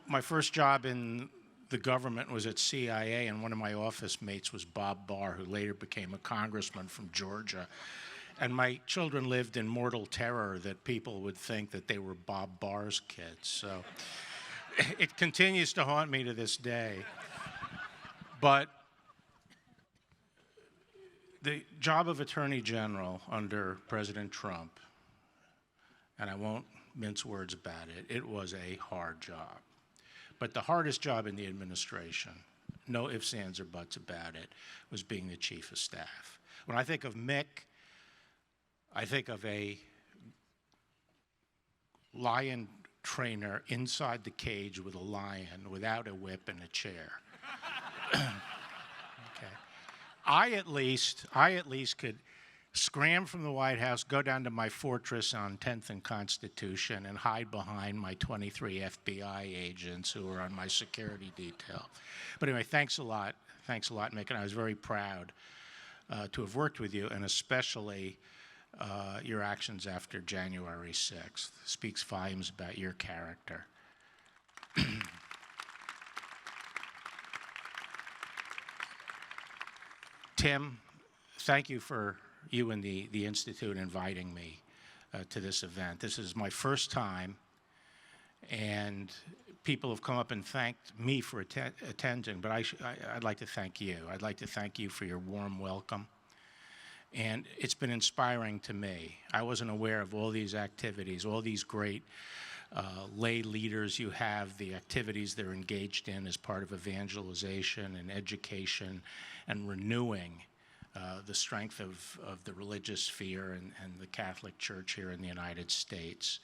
My first job in the government was at CIA, and one of my office mates was Bob Barr, who later became a congressman from Georgia. And my children lived in mortal terror that people would think that they were Bob Barr's kids. So it continues to haunt me to this day. But the job of Attorney General under President Trump, and I won't mince words about it, it was a hard job. But the hardest job in the administration, no ifs, ands, or buts about it, was being the chief of staff. When I think of Mick, I think of a lion trainer inside the cage with a lion without a whip and a chair. Okay. I at least could scram from the White House, go down to my fortress on 10th and Constitution, and hide behind my 23 FBI agents who were on my security detail. But anyway, thanks a lot. Thanks a lot, Mick, and I was very proud to have worked with you, and especially your actions after January 6th. Speaks volumes about your character. Tim, thank you for you and the Institute inviting me to this event. This is my first time, and people have come up and thanked me for attending, but I'd like to thank you. I'd like to thank you for your warm welcome. And it's been inspiring to me. I wasn't aware of all these activities, all these great lay leaders you have, the activities they're engaged in as part of evangelization and education and renewing the strength of the religious sphere and the Catholic Church here in the United States,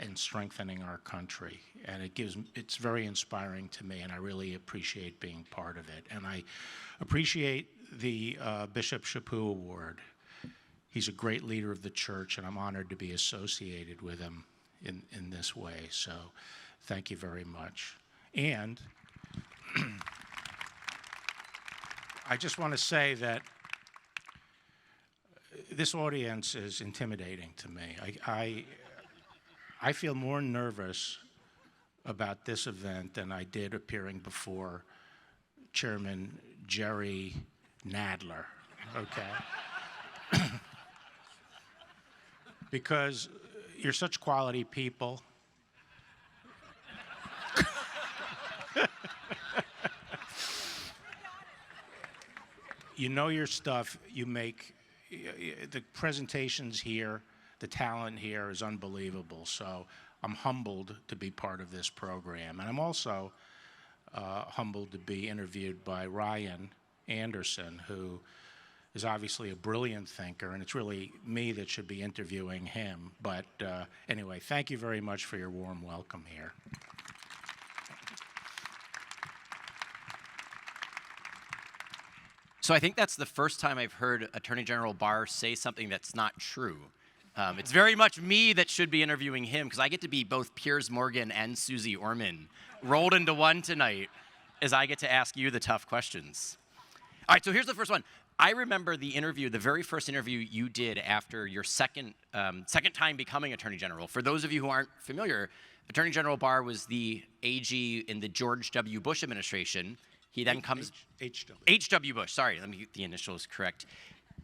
and strengthening our country. And it's very inspiring to me, and I really appreciate being part of it. And I appreciate the Bishop Chaput Award. He's a great leader of the church, and I'm honored to be associated with him in this way. So thank you very much. And I just want to say that this audience is intimidating to me. I feel more nervous about this event than I did appearing before Chairman Jerry Nadler, okay? Because you're such quality people. You know your stuff. You make the presentations here, the talent here is unbelievable. So I'm humbled to be part of this program. And I'm also humbled to be interviewed by Ryan Anderson, who is obviously a brilliant thinker, and it's really me that should be interviewing him. But anyway, thank you very much for your warm welcome here. So I think that's the first time I've heard Attorney General Barr say something that's not true. It's very much me that should be interviewing him, because I get to be both Piers Morgan and Susie Orman rolled into one tonight as I get to ask you the tough questions. All right, so here's the first one. I remember the interview, the very first interview you did after your second time becoming Attorney General. For those of you who aren't familiar, Attorney General Barr was the AG in the George W. Bush administration. He then comes... H.W. Bush, sorry, let me get the initials correct.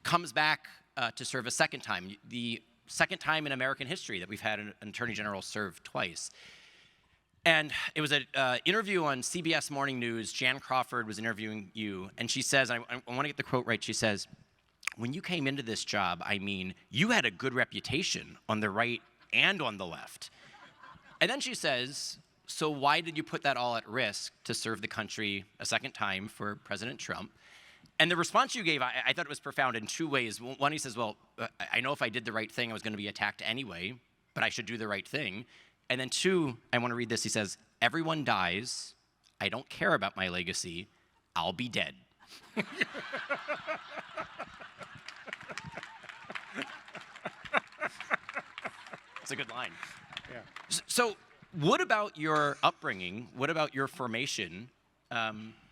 Comes back to serve a second time, the second time in American history that we've had an Attorney General serve twice. And it was an interview on CBS Morning News. Jan Crawford was interviewing you, and she says, I want to get the quote right, she says, when you came into this job, I mean, you had a good reputation on the right and on the left. And then she says, so why did you put that all at risk to serve the country a second time for President Trump? And the response you gave, I thought it was profound in two ways. One, he says, well, I know if I did the right thing, I was going to be attacked anyway, but I should do the right thing. And then two, I want to read this. He says, everyone dies. I don't care about my legacy. I'll be dead. It's a good line. Yeah. So what about your upbringing, what about your formation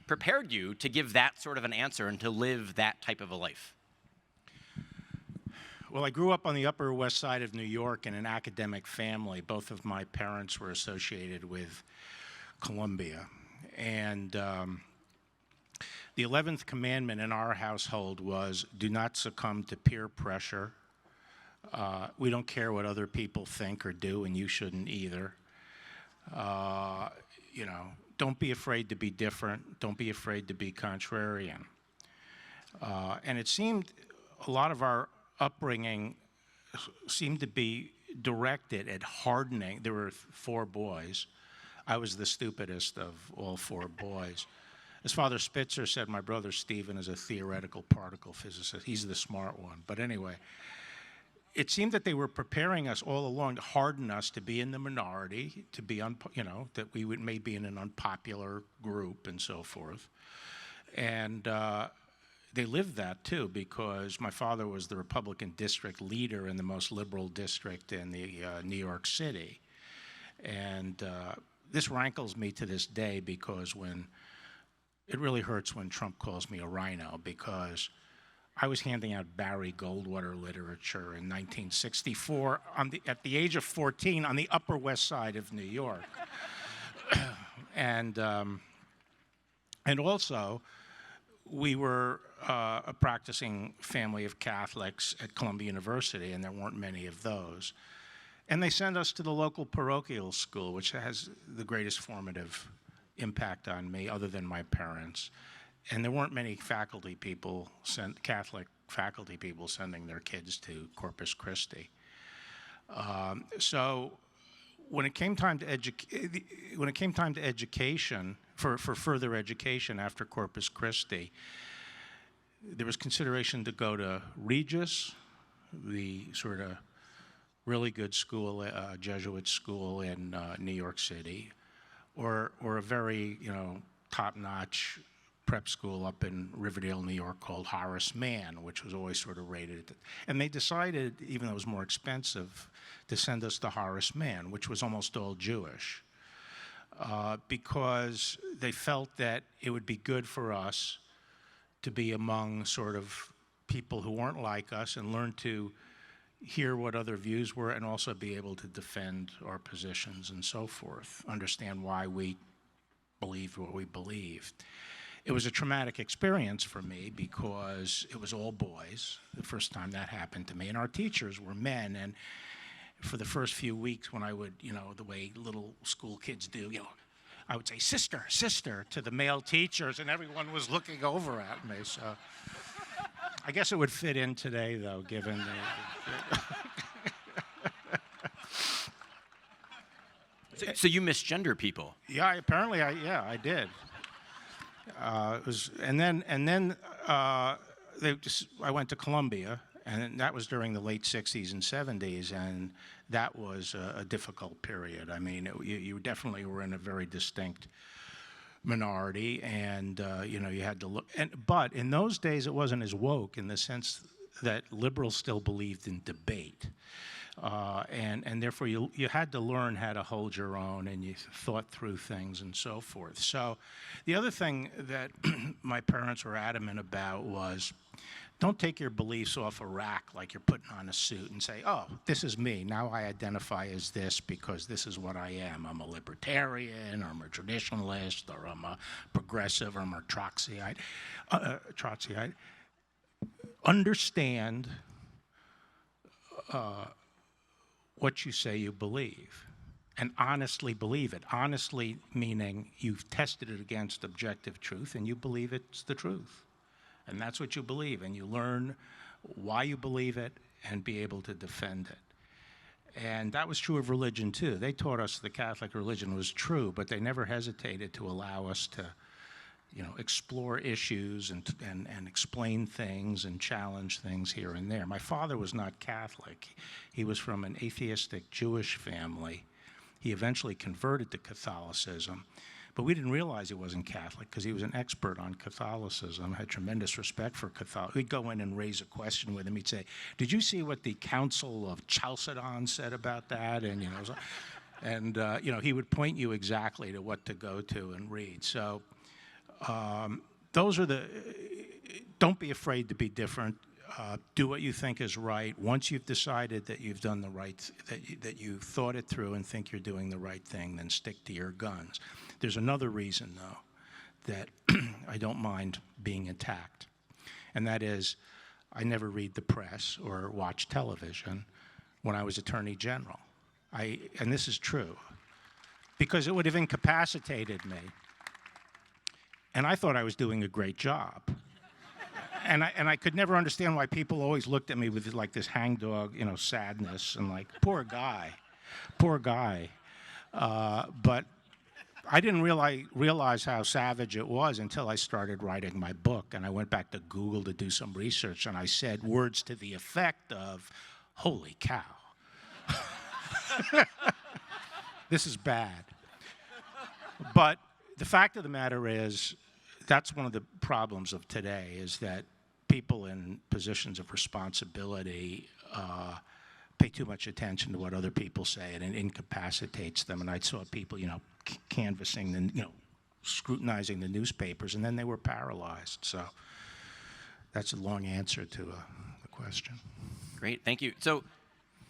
prepared you to give that sort of an answer and to live that type of a life? Well, I grew up on the Upper West Side of New York in an academic family. Both of my parents were associated with Columbia. And the 11th commandment in our household was, do not succumb to peer pressure. We don't care what other people think or do, and you shouldn't either. You know, don't be afraid to be different. Don't be afraid to be contrarian. And it seemed a lot of our upbringing seemed to be directed at hardening. There were 4 boys. I was the stupidest of all 4 boys. As Father Spitzer said, my brother Stephen is a theoretical particle physicist. He's the smart one. But anyway, it seemed that they were preparing us all along to harden us to be in the minority, to be, you know, that we would maybe in an unpopular group and so forth. And they lived that too, because my father was the Republican district leader in the most liberal district in the New York City. And this rankles me to this day, because it really hurts when Trump calls me a rhino, because I was handing out Barry Goldwater literature in 1964 at the age of 14 on the Upper West Side of New York. And also, we were a practicing family of Catholics at Columbia University, and there weren't many of those. And they sent us to the local parochial school, which has the greatest formative impact on me, other than my parents. And there weren't many faculty people, Catholic faculty people, sending their kids to Corpus Christi. So when it came time to education, for further education after Corpus Christi, there was consideration to go to Regis, the sort of really good school, Jesuit school in New York City, or a very, you know, top-notch prep school up in Riverdale, New York, called Horace Mann, which was always sort of rated. And they decided, even though it was more expensive, to send us to Horace Mann, which was almost all Jewish, because they felt that it would be good for us to be among sort of people who weren't like us and learn to hear what other views were, and also be able to defend our positions and so forth, understand why we believed what we believed. It was a traumatic experience for me, because it was all boys, the first time that happened to me, and our teachers were men. And for the first few weeks, when I would, you know, the way little school kids do, you know, I would say, sister, sister, to the male teachers, and everyone was looking over at me. So I guess it would fit in today, though, given the So you misgender people? Yeah, apparently I did. I went to Columbia, and that was during the late 60s and 70s, and that was a difficult period. I mean, you definitely were in a very distinct minority, and you know, you had to look. But in those days, it wasn't as woke, in the sense that liberals still believed in debate. And therefore you had to learn how to hold your own, and you thought through things and so forth. So the other thing that my parents were adamant about was, don't take your beliefs off a rack like you're putting on a suit and say, oh, this is me. Now I identify as this because this is what I am. I'm a libertarian, or I'm a traditionalist, or I'm a progressive, or I'm a Trotskyite. Understand what you say you believe, and honestly believe it. Honestly meaning you've tested it against objective truth and you believe it's the truth. And that's what you believe, and you learn why you believe it and be able to defend it. And that was true of religion too. They taught us the Catholic religion was true, but they never hesitated to allow us to, you know, explore issues and explain things and challenge things here and there. My father was not Catholic. He was from an atheistic Jewish family. He eventually converted to Catholicism, but we didn't realize he wasn't Catholic because he was an expert on Catholicism. I had tremendous respect for Catholic. We'd go in and raise a question with him. He'd say, did you see what the Council of Chalcedon said about that? And, you know, you know, he would point you exactly to what to go to and read. So those are don't be afraid to be different. do what you think is right. Once you've decided that you've done the right, that you thought it through and think you're doing the right thing, then stick to your guns. There's another reason, though, that I don't mind being attacked, and that is I never read the press or watch television when I was Attorney General. And this is true, because it would have incapacitated me. And I thought I was doing a great job. And I could never understand why people always looked at me with like this hangdog, sadness, and like, poor guy. But I didn't realize how savage it was until I started writing my book. And I went back to Google to do some research, and I said words to the effect of, holy cow. This is bad. But the fact of the matter is, that's one of the problems of today, is that people in positions of responsibility pay too much attention to what other people say, and it incapacitates them. And I saw people, canvassing and, scrutinizing the newspapers, and then they were paralyzed. So that's a long answer to the question. Great, thank you. So,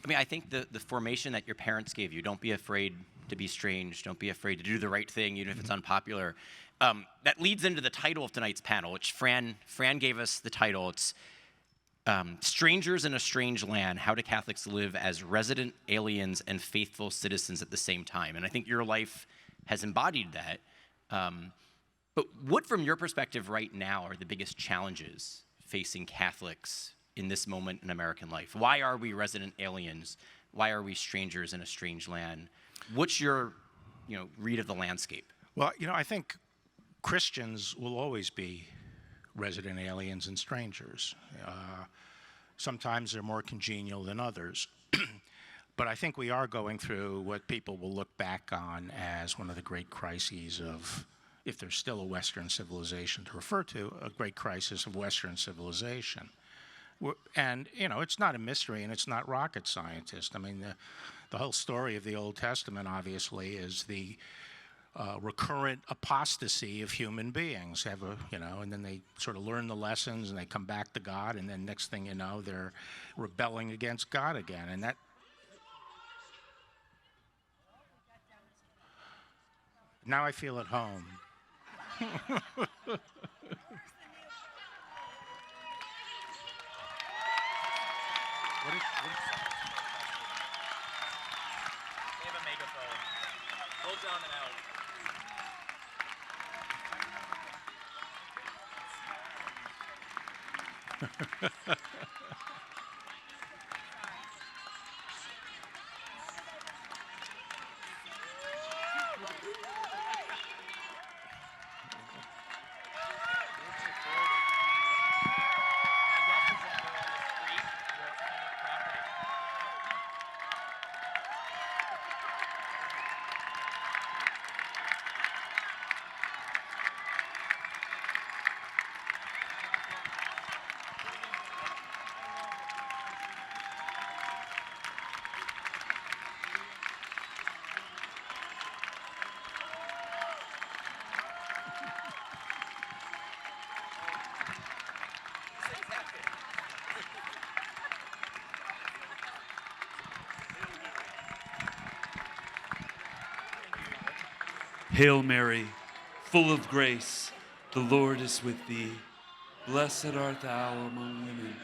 I think the formation that your parents gave you, don't be afraid to be strange, don't be afraid to do the right thing, even if it's unpopular. That leads into the title of tonight's panel, which Fran gave us the title. It's Strangers in a Strange Land, How do Catholics Live as Resident Aliens and Faithful Citizens at the Same Time? And I think your life has embodied that. But what, from your perspective right now, are the biggest challenges facing Catholics in this moment in American life? Why are we resident aliens? Why are we strangers in a strange land? What's your read of the landscape? Well, I think Christians will always be resident aliens and strangers. Sometimes they're more congenial than others. But I think we are going through what people will look back on as one of the great crises of, if there's still a Western civilization to refer to, a great crisis of Western civilization. And, it's not a mystery, and it's not rocket scientist. I mean, the whole story of the Old Testament, obviously, is the recurrent apostasy of human beings. And then they sort of learn the lessons, and they come back to God, and then next thing you know, they're rebelling against God again. And that. Now I feel at home. They have a megaphone. Hold down and out. Hail Mary, full of grace, the Lord is with thee. Blessed art thou among women,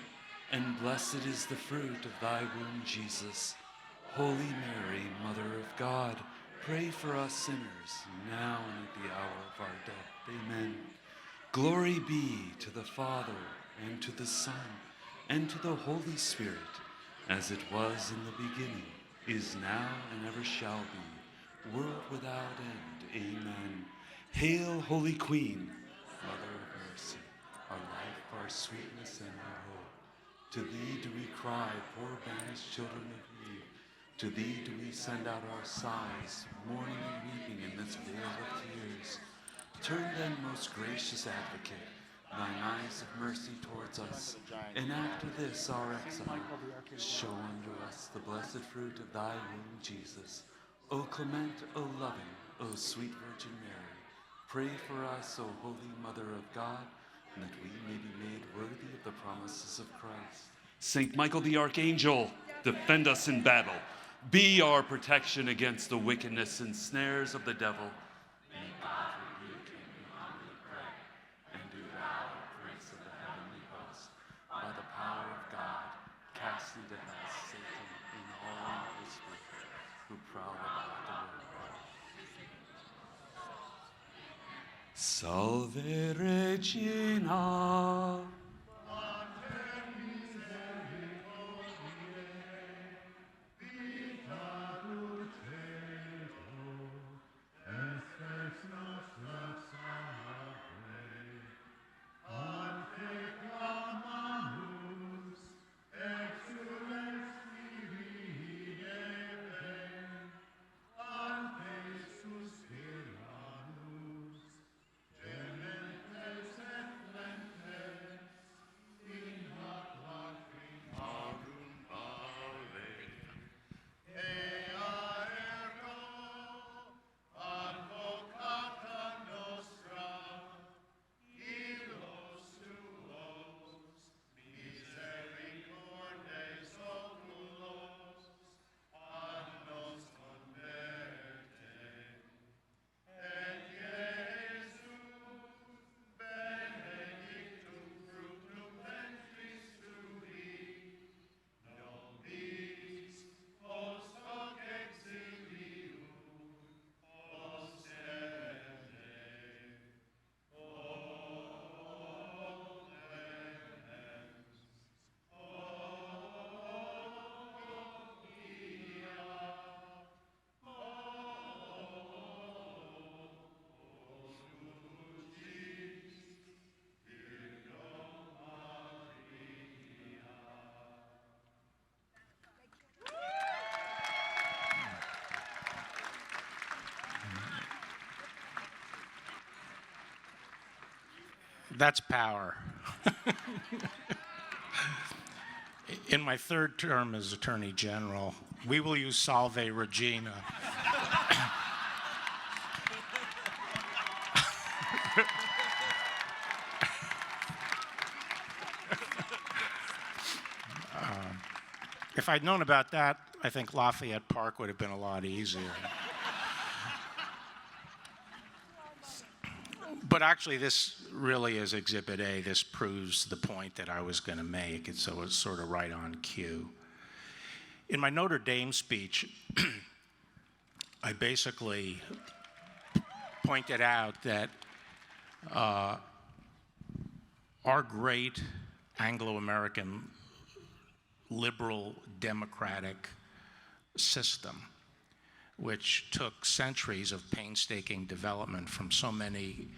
and blessed is the fruit of thy womb, Jesus. Holy Mary, Mother of God, pray for us sinners, now and at the hour of our death. Amen. Glory be to the Father, and to the Son, and to the Holy Spirit, as it was in the beginning, is now, and ever shall be, world without end. Amen. Hail, Holy Queen, Mother of Mercy, our life, our sweetness, and our hope. To thee do we cry, poor banished children of Eve. To thee do we send out our sighs, mourning and weeping in this vale of tears. Turn then, most gracious Advocate, thine eyes of mercy towards us, and after this our exile, show unto us the blessed fruit of thy womb, Jesus. O clement, O loving, O sweet Virgin Mary, pray for us, O Holy Mother of God, and that we may be made worthy of the promises of Christ. Saint Michael the Archangel, defend us in battle. Be our protection against the wickedness and snares of the devil. May God rebuke him, we humbly pray. And do thou, Prince of the heavenly host, by the power of God, cast into hell Satan and all his spirits who prowl about the world. Salve Regina. That's power. In my third term as Attorney General, we will use Salve Regina. If I'd known about that, I think Lafayette Park would have been a lot easier. But actually, this really is Exhibit A. This proves the point that I was going to make, and so it's sort of right on cue. In my Notre Dame speech, I basically pointed out that our great Anglo-American liberal democratic system, which took centuries of painstaking development from so many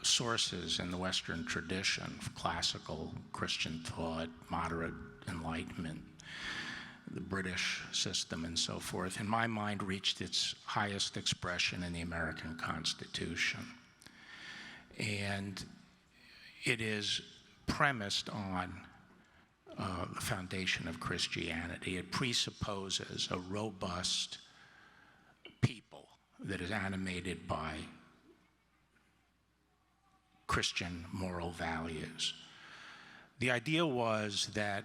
sources in the Western tradition, classical Christian thought, moderate Enlightenment, the British system, and so forth, in my mind, reached its highest expression in the American Constitution. And it is premised on the foundation of Christianity. It presupposes a robust people that is animated by Christian moral values. The idea was that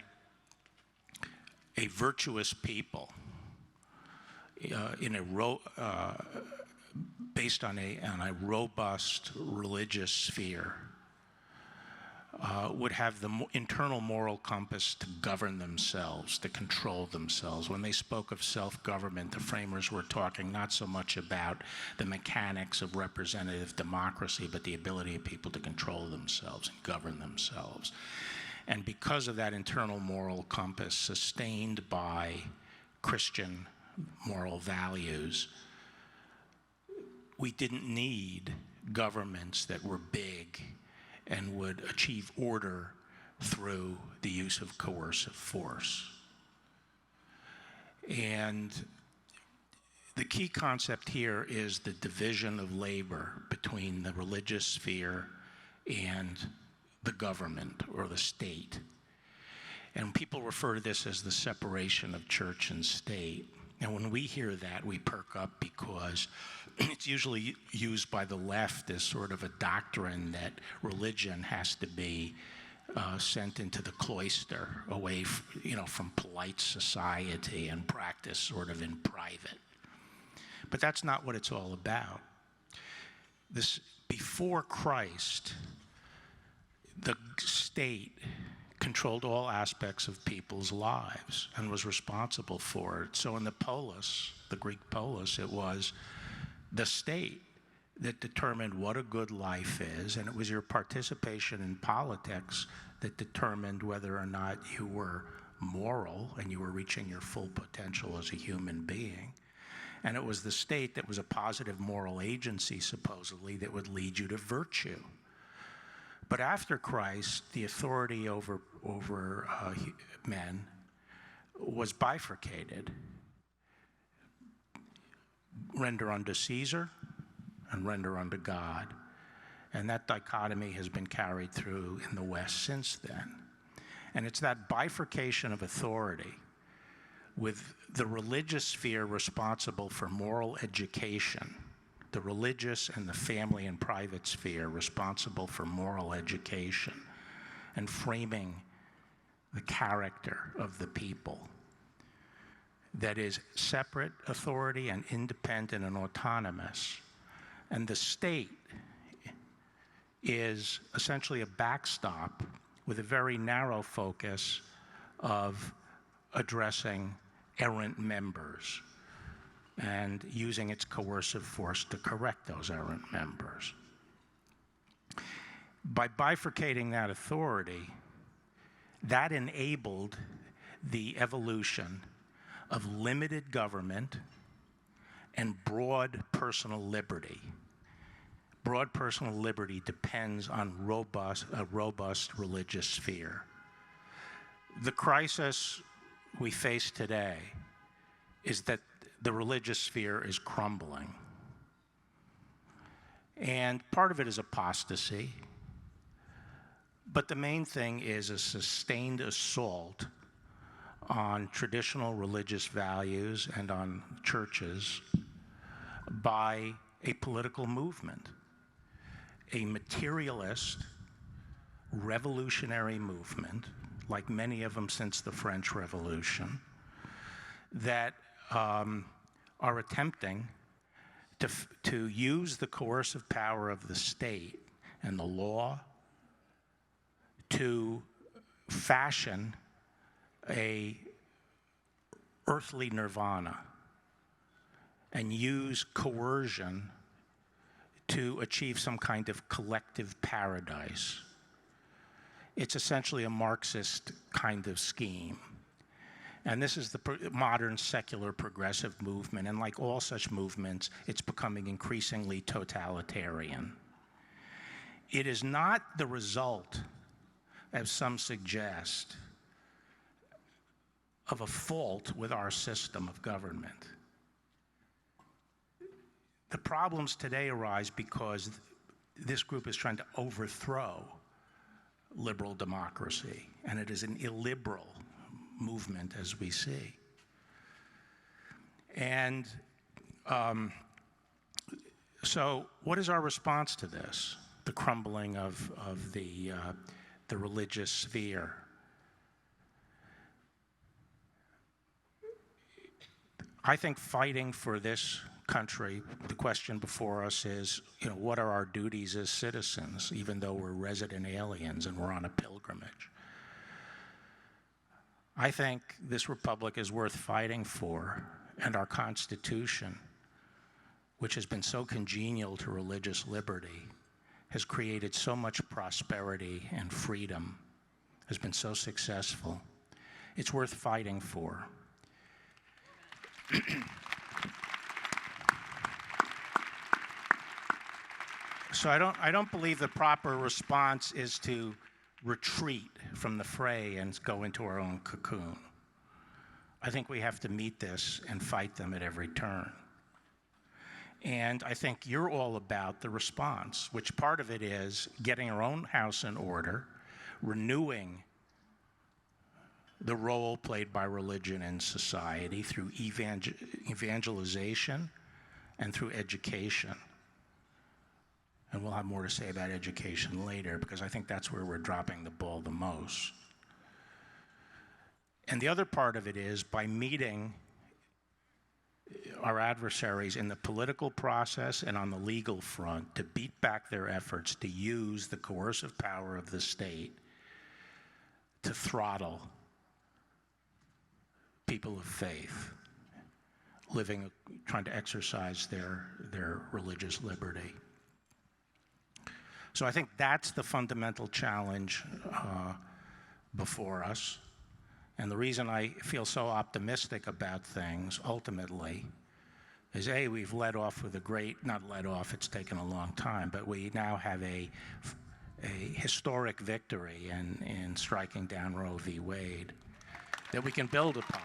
a virtuous people based on a robust religious sphere would have the internal moral compass to govern themselves, to control themselves. When they spoke of self-government, the framers were talking not so much about the mechanics of representative democracy, but the ability of people to control themselves and govern themselves. And because of that internal moral compass sustained by Christian moral values, we didn't need governments that were big and would achieve order through the use of coercive force. And the key concept here is the division of labor between the religious sphere and the government or the state. And people refer to this as the separation of church and state. And when we hear that, we perk up because it's usually used by the left as sort of a doctrine that religion has to be sent into the cloister, away from polite society and practice sort of in private. But that's not what it's all about. Before Christ, the state controlled all aspects of people's lives and was responsible for it. So in the polis, the Greek polis, it was the state that determined what a good life is, and it was your participation in politics that determined whether or not you were moral and you were reaching your full potential as a human being. And it was the state that was a positive moral agency, supposedly, that would lead you to virtue. But after Christ, the authority over men was bifurcated. Render unto Caesar and render unto God. And that dichotomy has been carried through in the West since then. And it's that bifurcation of authority, with the religious sphere responsible for moral education, the religious and the family and private sphere responsible for moral education and framing the character of the people, that is separate authority and independent and autonomous. And the state is essentially a backstop with a very narrow focus of addressing errant members and using its coercive force to correct those errant members. By bifurcating that authority, that enabled the evolution of limited government and broad personal liberty. Broad personal liberty depends on a robust religious sphere. The crisis we face today is that the religious sphere is crumbling. And part of it is apostasy, but the main thing is a sustained assault on traditional religious values and on churches by a political movement, a materialist, revolutionary movement, like many of them since the French Revolution, that are attempting to use the coercive power of the state and the law to fashion a earthly nirvana and use coercion to achieve some kind of collective paradise. It's essentially a Marxist kind of scheme. And this is the modern secular progressive movement, and like all such movements, it's becoming increasingly totalitarian. It is not the result, as some suggest, of a fault with our system of government. The problems today arise because this group is trying to overthrow liberal democracy, and it is an illiberal movement, as we see. And so what is our response to this, the crumbling of the religious sphere? I think fighting for this country, the question before us is, what are our duties as citizens, even though we're resident aliens and we're on a pilgrimage? I think this republic is worth fighting for, and our Constitution, which has been so congenial to religious liberty, has created so much prosperity and freedom, has been so successful. It's worth fighting for. So I don't believe the proper response is to retreat from the fray and go into our own cocoon. I think we have to meet this and fight them at every turn. And I think you're all about the response, which part of it is getting our own house in order, renewing the role played by religion in society through evangelization and through education. And we'll have more to say about education later, because I think that's where we're dropping the ball the most. And the other part of it is by meeting our adversaries in the political process and on the legal front to beat back their efforts to use the coercive power of the state to throttle people of faith trying to exercise their religious liberty. So I think that's the fundamental challenge before us. And the reason I feel so optimistic about things, ultimately, is A, we've led off with not led off, it's taken a long time, but we now have a historic victory in striking down Roe v. Wade that we can build upon.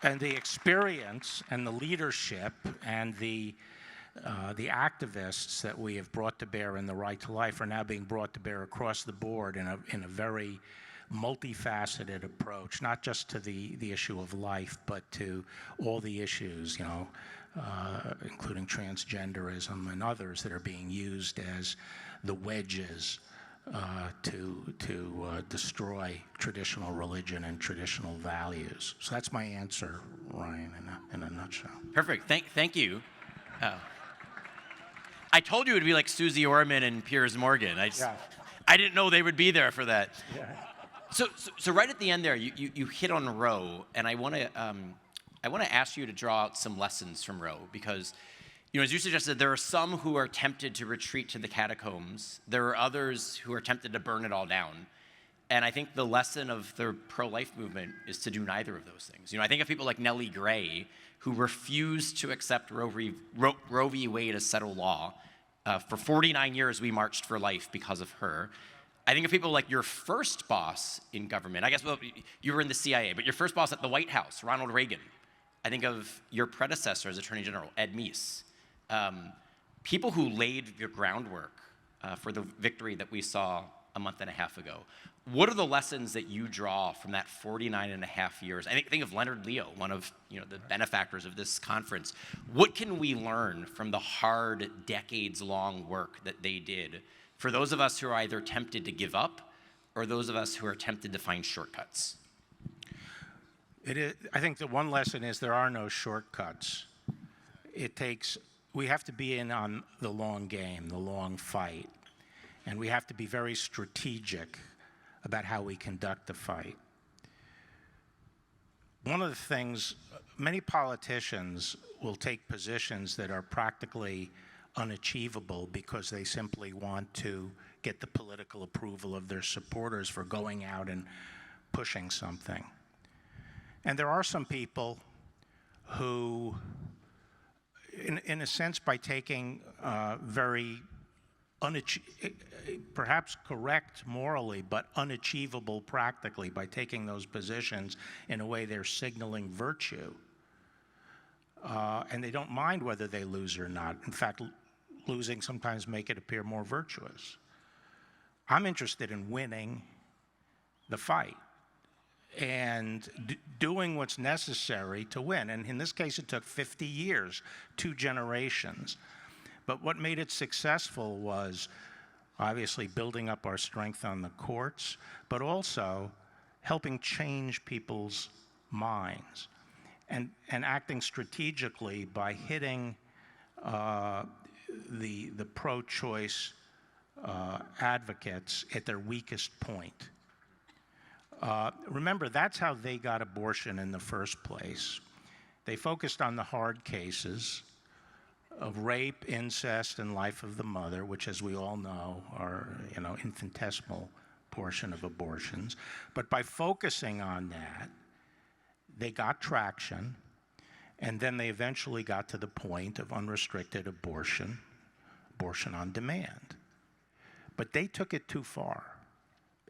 And the experience and the leadership and the activists that we have brought to bear in the right to life are now being brought to bear across the board in a very multifaceted approach, not just to the issue of life, but to all the issues, including transgenderism and others that are being used as the wedges to destroy traditional religion and traditional values. So that's my answer, Ryan, in a nutshell. Perfect. Thank you. I told you it would be like Susie Orman and Piers Morgan. I didn't know they would be there for that. Yeah. So right at the end there, you hit on Roe, and I want to ask you to draw out some lessons from Roe, because, as you suggested, there are some who are tempted to retreat to the catacombs. There are others who are tempted to burn it all down. And I think the lesson of the pro-life movement is to do neither of those things. I think of people like Nellie Gray, who refused to accept Roe v. Wade as settled law. For 49 years, we marched for life because of her. I think of people like your first boss in government. I guess, well, you were in the CIA, but your first boss at the White House, Ronald Reagan. I think of your predecessor as Attorney General, Ed Meese. People who laid the groundwork for the victory that we saw a month and a half ago. What are the lessons that you draw from that 49 and a half years? I think of Leonard Leo, one of the benefactors of this conference. What can we learn from the hard, decades-long work that they did for those of us who are either tempted to give up or those of us who are tempted to find shortcuts? I think the one lesson is there are no shortcuts. We have to be in on the long game, the long fight, and we have to be very strategic about how we conduct the fight. One of the things, many politicians will take positions that are practically unachievable because they simply want to get the political approval of their supporters for going out and pushing something. And there are some people who, in a sense, by taking very perhaps correct morally, but unachievable practically, by taking those positions in a way they're signaling virtue. And they don't mind whether they lose or not. In fact, losing sometimes make it appear more virtuous. I'm interested in winning the fight and doing what's necessary to win. And in this case, it took 50 years, 2 generations. But what made it successful was obviously building up our strength on the courts, but also helping change people's minds and acting strategically by hitting the pro-choice advocates at their weakest point. Remember, that's how they got abortion in the first place. They focused on the hard cases of rape, incest, and life of the mother, which, as we all know, are infinitesimal portion of abortions. But by focusing on that, they got traction, and then they eventually got to the point of unrestricted abortion on demand. But they took it too far,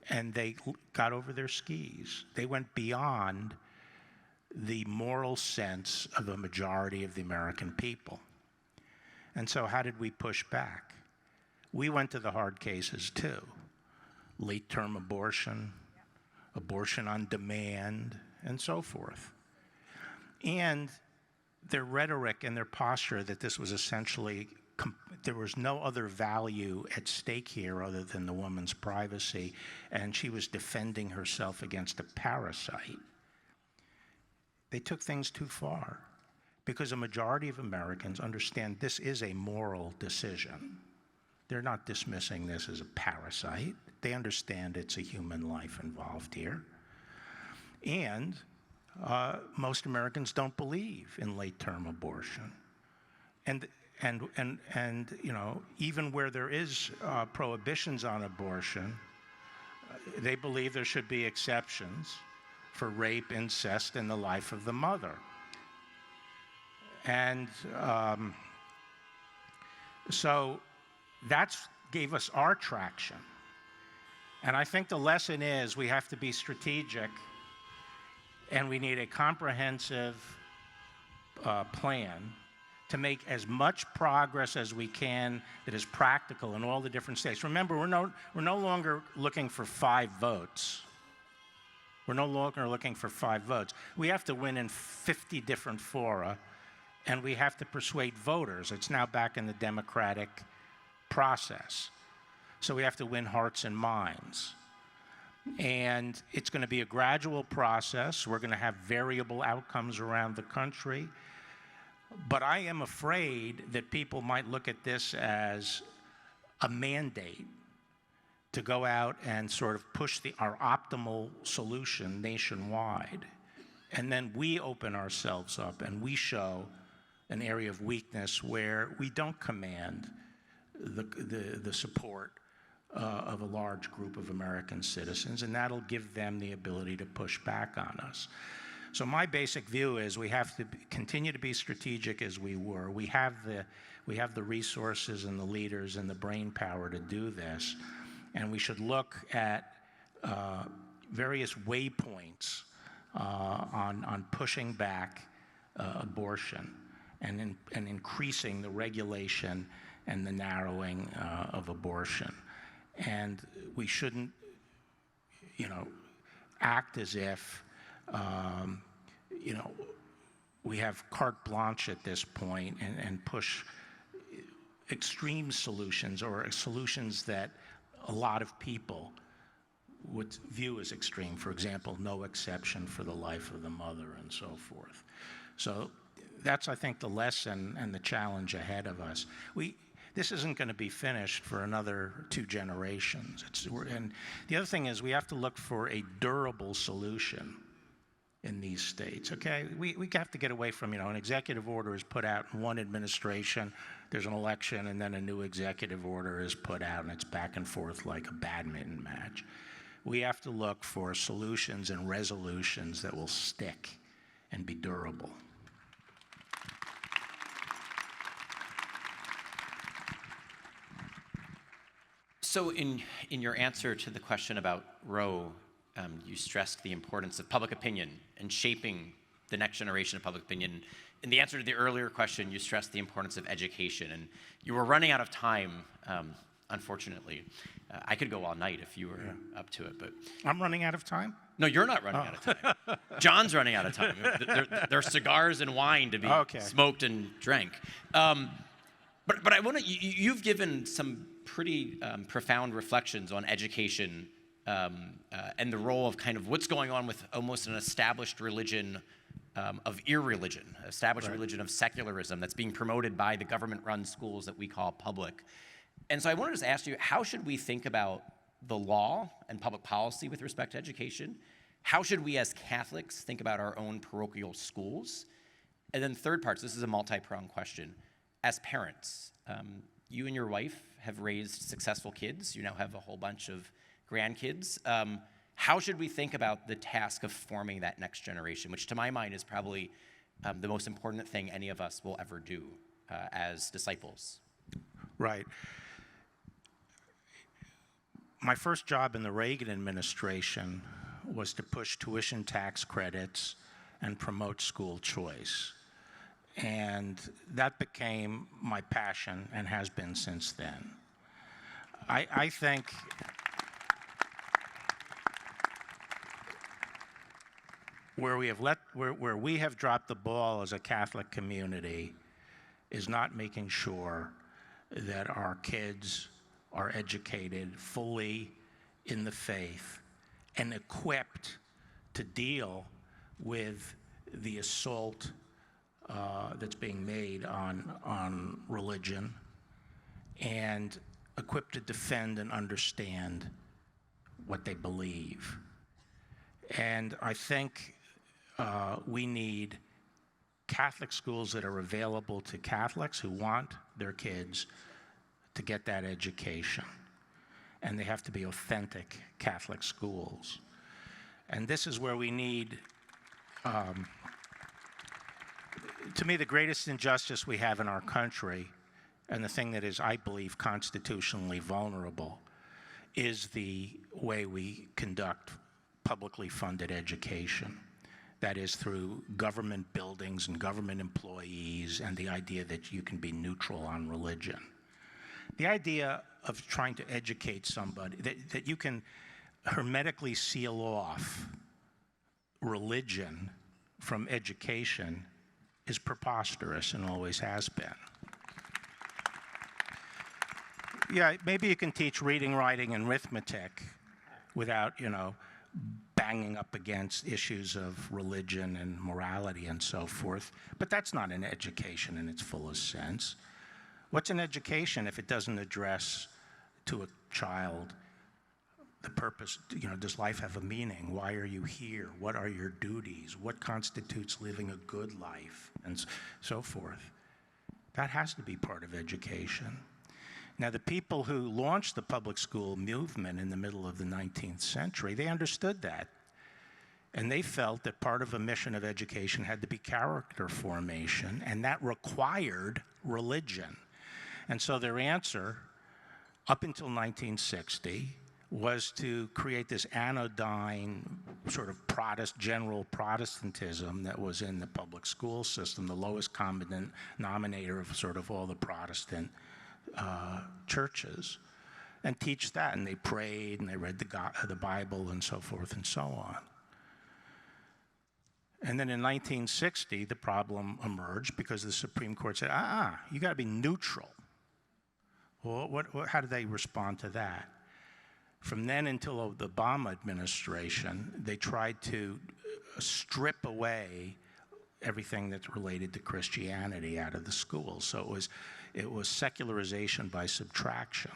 and they got over their skis. They went beyond the moral sense of a majority of the American people. And so how did we push back? We went to the hard cases too. late-term abortion, abortion on demand, and so forth. And their rhetoric and their posture that this was essentially, there was no other value at stake here other than the woman's privacy, and she was defending herself against a parasite. They took things too far, because a majority of Americans understand this is a moral decision. They're not dismissing this as a parasite. They understand it's a human life involved here. And most Americans don't believe in late-term abortion. And you know, even where there is prohibitions on abortion, they believe there should be exceptions for rape, incest, and the life of the mother. And so that gave us our traction. And I think the lesson is we have to be strategic, and we need a comprehensive plan to make as much progress as we can that is practical in all the different states. Remember, we're no longer looking for 5 votes. We're no longer looking for 5 votes. We have to win in 50 different fora, and we have to persuade voters. It's now back in the democratic process. So we have to win hearts and minds. And it's going to be a gradual process. We're going to have variable outcomes around the country. But I am afraid that people might look at this as a mandate to go out and sort of push our optimal solution nationwide. And then we open ourselves up and we show an area of weakness where we don't command the support of a large group of American citizens, and that'll give them the ability to push back on us. So my basic view is we have to continue to be strategic as we were. We have the resources and the leaders and the brain power to do this, and we should look at various waypoints on pushing back abortion and increasing the regulation and the narrowing of abortion. And we shouldn't, you know, act as if, you know, we have carte blanche at this point and push extreme solutions or solutions that a lot of people would view as extreme. For example, no exception for the life of the mother and so forth. So that's, I think, the lesson and the challenge ahead of us. This isn't going to be finished for another 2 generations. And the other thing is we have to look for a durable solution in these states, okay? We have to get away from, you know, an executive order is put out in one administration, there's an election, and then a new executive order is put out, and it's back and forth like a badminton match. We have to look for solutions and resolutions that will stick and be durable. So in your answer to the question about Roe, you stressed the importance of public opinion and shaping the next generation of public opinion. In the answer to the earlier question, you stressed the importance of education, and you were running out of time, unfortunately. I could go all night if you were up to it, but... I'm running out of time? No, you're not running out of time. John's running out of time. There are cigars and wine to be smoked and drank. But I want to, you've given some pretty profound reflections on education and the role of kind of what's going on with almost an established religion of irreligion, established religion of secularism that's being promoted by the government-run schools that we call public. And so I wanted to just ask you, how should we think about the law and public policy with respect to education? How should we as Catholics think about our own parochial schools? And then third part, so this is a multi-pronged question. As parents, you and your wife have raised successful kids. You now have a whole bunch of grandkids. How should we think about the task of forming that next generation, which to my mind is probably the most important thing any of us will ever do as disciples? Right. My first job in the Reagan administration was to push tuition tax credits and promote school choice. And that became my passion and has been since then. I think where we have dropped the ball as a Catholic community is not making sure that our kids are educated fully in the faith and equipped to deal with the assault that's being made on religion, and equipped to defend and understand what they believe. And I think we need Catholic schools that are available to Catholics who want their kids to get that education. And they have to be authentic Catholic schools. And this is where we need, to me, the greatest injustice we have in our country, and the thing that is, I believe, constitutionally vulnerable, is the way we conduct publicly funded education. That is through government buildings and government employees, and the idea that you can be neutral on religion. The idea of trying to educate somebody, that you can hermetically seal off religion from education, is preposterous and always has been. Yeah, maybe you can teach reading, writing, and arithmetic without, banging up against issues of religion and morality and so forth, but that's not an education in its fullest sense. What's an education if it doesn't address to a child the purpose, does life have a meaning? Why are you here? What are your duties? What constitutes living a good life? And so forth. That has to be part of education. Now, the people who launched the public school movement in the middle of the 19th century, they understood that. And they felt that part of a mission of education had to be character formation, and that required religion. And so their answer, up until 1960, was to create this anodyne sort of general Protestantism that was in the public school system, the lowest common denominator of sort of all the Protestant churches, and teach that. And they prayed and they read the Bible and so forth and so on. And then in 1960, the problem emerged because the Supreme Court said, you got to be neutral. Well, how did they respond to that? From then until the Obama administration, they tried to strip away everything that's related to Christianity out of the schools. So it was secularization by subtraction.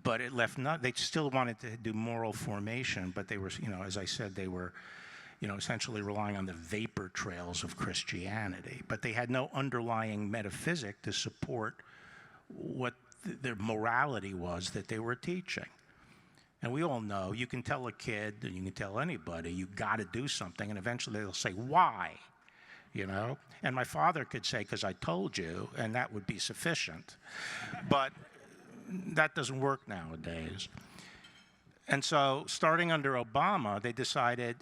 But it left they still wanted to do moral formation, but they were, as I said, they were, essentially relying on the vapor trails of Christianity. But they had no underlying metaphysic to support what their morality was that they were teaching. And we all know, you can tell a kid, and you can tell anybody, you got to do something, and eventually they'll say, why? And my father could say, because I told you, and that would be sufficient. But that doesn't work nowadays. And so, starting under Obama, they decided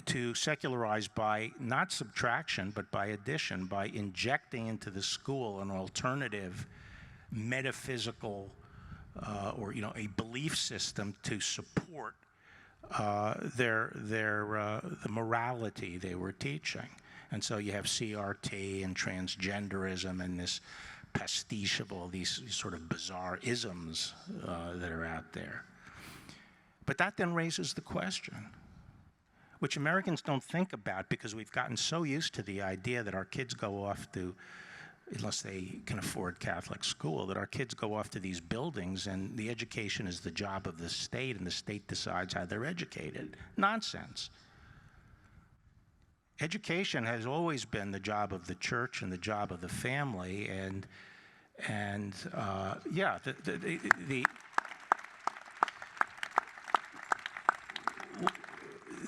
to secularize by not subtraction, but by addition, by injecting into the school an alternative metaphysical or a belief system to support the morality they were teaching. And so you have CRT and transgenderism and this pastiche of all these sort of bizarre isms that are out there. But that then raises the question, which Americans don't think about because we've gotten so used to the idea that our kids go off to, unless they can afford Catholic school, that our kids go off to these buildings and the education is the job of the state and the state decides how they're educated. Nonsense. Education has always been the job of the church and the job of the family,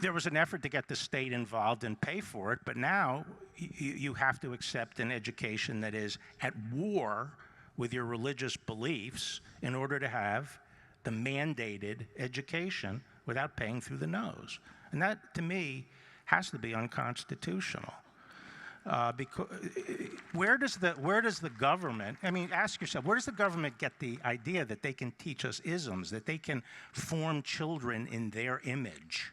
there was an effort to get the state involved and pay for it, but now you have to accept an education that is at war with your religious beliefs in order to have the mandated education without paying through the nose. And that, to me, has to be unconstitutional. Because where does the government, ask yourself, where does the government get the idea that they can teach us isms, that they can form children in their image?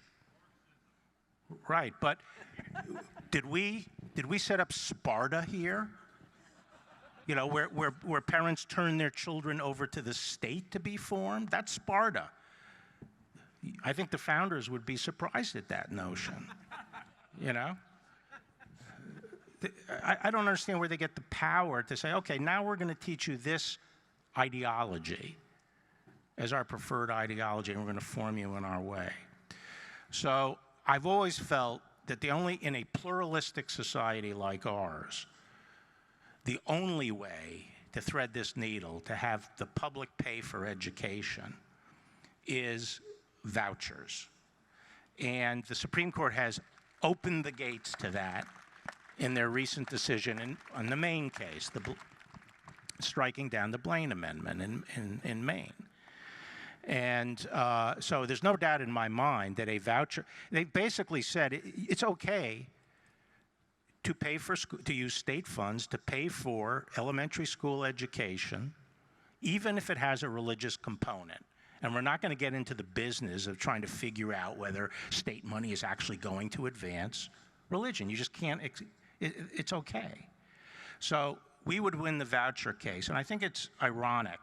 Right, but did we set up Sparta here? You know, where parents turn their children over to the state to be formed? That's Sparta. I think the founders would be surprised at that notion, you know? I don't understand where they get the power to say, okay, now we're going to teach you this ideology as our preferred ideology, and we're going to form you in our way. So I've always felt that in a pluralistic society like ours, the only way to thread this needle, to have the public pay for education, is vouchers. And the Supreme Court has opened the gates to that in their recent decision on the Maine case, striking down the Blaine Amendment in Maine. And so there's no doubt in my mind that a voucher, they basically said it's okay to pay for to use state funds to pay for elementary school education, even if it has a religious component. And we're not going to get into the business of trying to figure out whether state money is actually going to advance religion. You just can't, it's okay. So we would win the voucher case. And I think it's ironic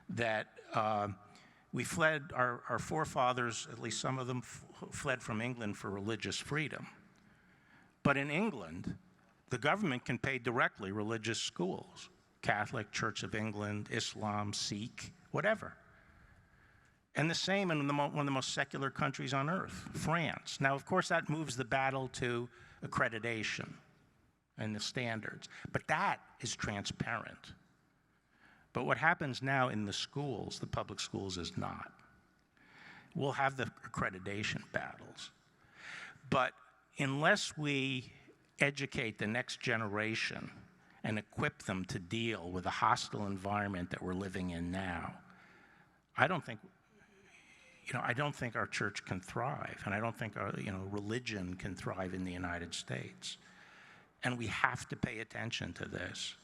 that we fled, our forefathers, at least some of them, fled from England for religious freedom. But in England, the government can pay directly religious schools, Catholic, Church of England, Islam, Sikh, whatever. And the same in one of the most secular countries on earth, France. Now, of course, that moves the battle to accreditation and the standards. But that is transparent. But what happens now in the schools, the public schools, is not. We'll have the accreditation battles. But unless we educate the next generation and equip them to deal with the hostile environment that we're living in now, I don't think our church can thrive, and I don't think our religion can thrive in the United States. And we have to pay attention to this.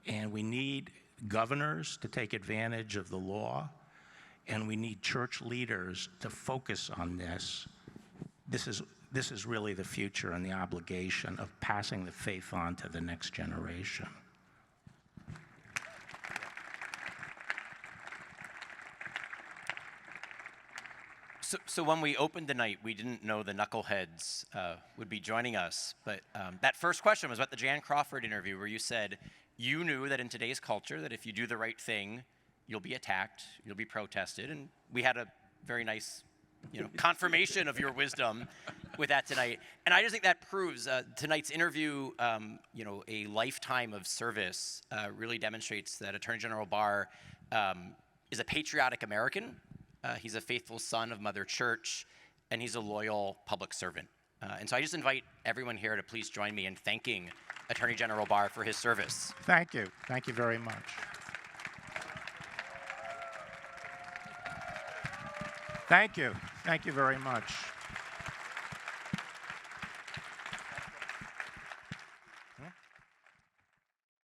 And we need governors to take advantage of the law, and we need church leaders to focus on this. This is really the future and the obligation of passing the faith on to the next generation. So when we opened the night, we didn't know the knuckleheads would be joining us. But that first question was about the Jan Crawford interview, where you said you knew that in today's culture, that if you do the right thing, you'll be attacked, you'll be protested. And we had a very nice confirmation of your wisdom with that tonight. And I just think that proves tonight's interview, a lifetime of service really demonstrates that Attorney General Barr is a patriotic American. He's a faithful son of Mother Church, and he's a loyal public servant. And so I just invite everyone here to please join me in thanking Attorney General Barr for his service. Thank you. Thank you very much. Thank you. Thank you very much.